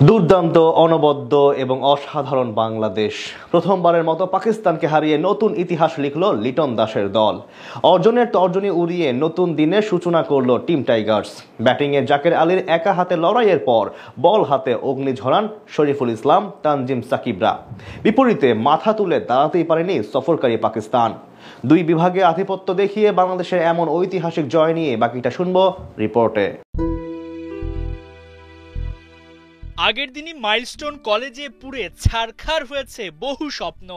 দুর্দান্ত, অনবদ্য এবং অসাধারণ বাংলাদেশ প্রথমবারের মতো পাকিস্তানকে হারিয়ে নতুন ইতিহাস লিখল লিটন দাসের দল। অর্জনের তর্জনী উড়িয়ে নতুন দিনের সূচনা করল টিম টাইগার্স। ব্যাটিংয়ে জাকের আলীর একা হাতে লড়াইয়ের পর বল হাতে অগ্নি ঝরান শরীফুল ইসলাম, তানজিম সাকিবরা। বিপরীতে মাথা তুলে দাঁড়াতেই পারেনি সফরকারী পাকিস্তান। দুই বিভাগে আধিপত্য দেখিয়ে বাংলাদেশের এমন ঐতিহাসিক জয় নিয়ে বাকিটা শুনবো রিপোর্টে। আগের দিনই মাইলস্টোন কলেজে পুড়ে ছারখার হয়েছে বহু স্বপ্ন।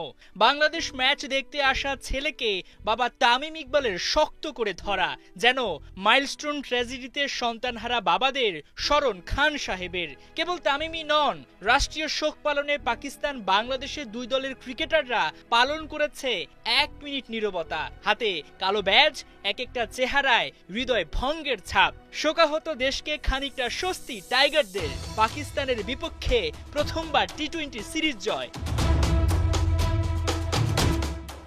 বাংলাদেশ ম্যাচ দেখতে আসা ছেলেকে বাবা তামিম ইকবালের শক্ত করে ধরা, যেন মাইলস্টোন ট্র্যাজেডিতে সন্তানহারা বাবাদের স্মরণ খান সাহেবের। কেবল তামিমই নন, রাষ্ট্রীয় শোক পালনে পাকিস্তান বাংলাদেশের দুই দলের ক্রিকেটাররা পালন করেছে 1 মিনিট নীরবতা। হাতে কালো ব্যাজ, এক একটা চেহারায় হৃদয় ভঙ্গের ছাপ। শোকাহত দেশকে খানিকটা স্বস্তি টাইগারদের। পাকিস্তানের বিপক্ষে প্রথমবার টি-20 সিরিজ জয়।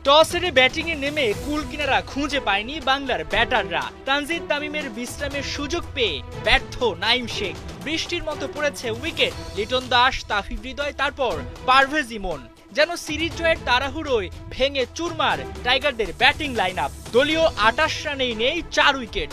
টস হেরে ব্যাটিংয়ে নেমে কুল কিনারা খুঁজে পায়নি বাংলার ব্যাটাররা। তানজিদ তামিমের বিশ্রামের সুযোগ পেয়ে ব্যর্থ নাইম শেখ। বৃষ্টির মতো পড়েছে উইকেট। লিটন দাস, তাফিফ হৃদয়, তারপর পারভেজ ইমন। যেন সিরিজ জয়ের তাড়াহুড়োয় ভেঙে চুরমার টাইগারদের ব্যাটিং লাইন আপ। দলীয় 28 রানেই নেই 4 উইকেট।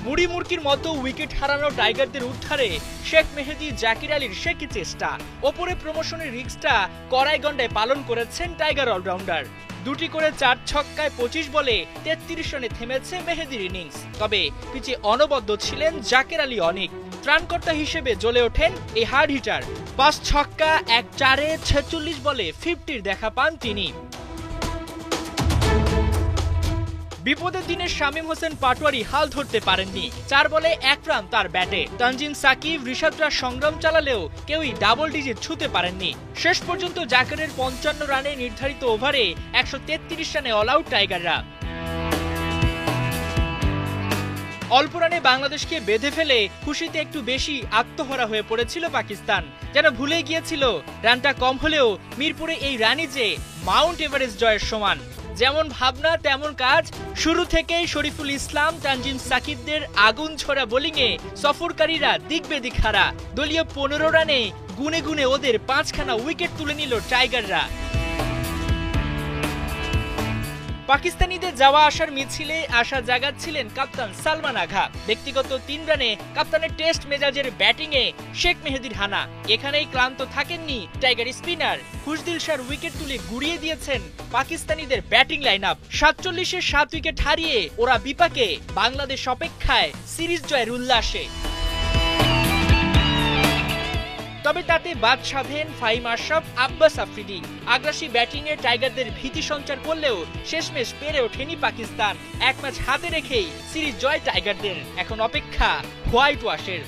মুড়ি মুরকির মতো উইকেট হারানো টাইগারদের উদ্ধারে শেখ মেহেদী, জাকির আলীর শেকি চেষ্টা। ওপরে প্রমোশনের রিস্কটা কড়াই গন্ডায় পালন করেছেন টাইগার অলরাউন্ডার। দুটি করে 4 ছক্কায় 25 বলে 33 রানে থেমেছে মেহেদীর ইনিংস। তবে পিচে অনবদ্য ছিলেন জাকির আলী অনিক। ত্রাণকর্তা হিসেবে জ্বলে ওঠেন এই হার্ড হিটার। 5 ছক্কা 1 চারে 46 বলে 50-র দেখা পান তিনি। বিপদের দিনে শামীম হোসেন পাটোয়ারি হাল ধরতে পারেননি। 4 বলে 1 রান তার ব্যাটে। তানজিম সাকিব, রিশাদরা সংগ্রাম চালালেও কেউই ডাবল ডিজিট ছুঁতে পারেননি। শেষ পর্যন্ত জাকেরের 55 রানে নির্ধারিত ওভারে 133 রানে অল আউট টাইগাররা। অল্প রানে বাংলাদেশকে বেঁধে ফেলে খুশিতে একটু বেশি আত্মহারা হয়ে পড়েছিল পাকিস্তান। যেন ভুলে গিয়েছিল রানটা কম হলেও মিরপুরে এই রানই যে মাউন্ট এভারেস্ট জয়ের সমান। যেমন ভাবনা তেমন কাজ। শুরু থেকেই শরীফুল ইসলাম, তানজিম সাকিবদের আগুন ছোড়া বোলিংয়ে সফরকারীরা দিক বেদিক হারা। দলীয় 15 রানে গুনে গুনে ওদের 5খানা উইকেট তুলে নিল টাইগাররা। পাকিস্তানিদের যাওয়া আসার মিছিলে আশা জাগাচ্ছিলেন কাপ্তান সালমান আগা। ব্যক্তিগত 3 রানে কাপ্তানের টেস্ট মেজাজের ব্যাটিংয়ে শেখ মেহেদীর হানা। এখানেই ক্লান্ত থাকেননি টাইগার স্পিনার। খুশদিল শাহর উইকেট তুলে গুড়িয়ে দিয়েছেন পাকিস্তানিদের ব্যাটিং লাইন আপ। 47-এ 7 উইকেট হারিয়ে ওরা বিপাকে। বাংলাদেশ অপেক্ষায় সিরিজ জয়ের উল্লাসে। তবে তাতে বাদ সাধেন ফাহিম আশরাফ, আব্বাস আফ্রিদি। আগ্রাসী ব্যাটিংয়ে টাইগারদের ভীতি সঞ্চার করলেও শেষমেশ পেরে ওঠেনি পাকিস্তান। 1 ম্যাচ হাতে রেখেই সিরিজ জয় টাইগারদের। এখন অপেক্ষা হোয়াইট ওয়াশের।